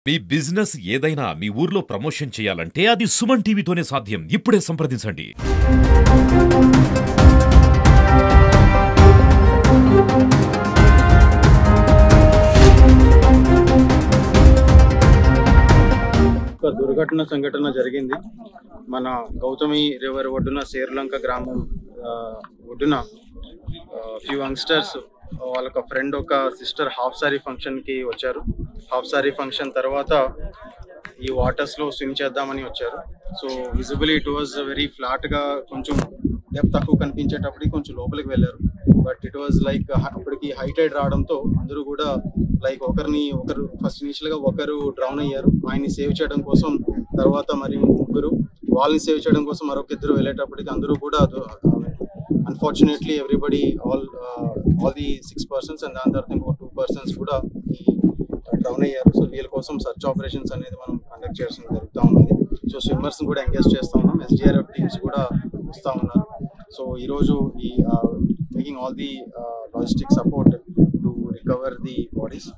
మీ business ఏదైనా మీ ఊర్లో promotion చేయాలంటే అది సుమన్ టీవీతోనే సాధ్యం. ఇప్పుడే సంప్రదించండి. ఒక దుర్ఘటన సంఘటన జరిగింది. మన గౌతమి రివర్ ఒడ్డున శేర్లంక గ్రామం ఒడ్డున ఫ్యూ యంగ్స్టర్స్ వాళ్ళొక ఫ్రెండ్ ఒక సిస్టర్ హాఫ్ సారీ ఫంక్షన్కి వచ్చారు. హాఫ్ సారీ ఫంక్షన్ తర్వాత ఈ వాటర్స్లో స్విమ్ చేద్దామని వచ్చారు. So visibly it was very ఫ్లాట్గా, కొంచెం డెప్త్ తక్కువ కనిపించేటప్పటికి కొంచెం లోపలికి వెళ్ళారు. బట్ ఇట్ వాజ్ లైక్ అప్పటికి హై టైడ్ రావడంతో అందరూ కూడా లైక్ ఒకరు ఫస్ట్ ఇనిషియల్గా ఒకరు డ్రౌన్ అయ్యారు. ఆయన్ని సేవ్ చేయడం కోసం తర్వాత మరి ముగ్గురు, వాళ్ళని సేవ్ చేయడం కోసం మరొక ఇద్దరు వెళ్ళేటప్పటికి అందరూ కూడా unfortunately everybody all the 6 persons and దాని తర్వాత ఇంకో 2 persons కూడా డ్రౌన్ అయ్యారు. సో వీళ్ళ కోసం సర్చ్ ఆపరేషన్స్ అనేది మనం కండక్ట్ చేయడం జరుగుతూ ఉన్నది. సో స్విమ్మర్స్ని కూడా ఎంగేజ్ చేస్తూ ఉన్నాం. SDRF టీమ్స్ కూడా వస్తూ ఉన్నారు. సో ఈరోజు ఈ making all the logistic support to recover the bodies.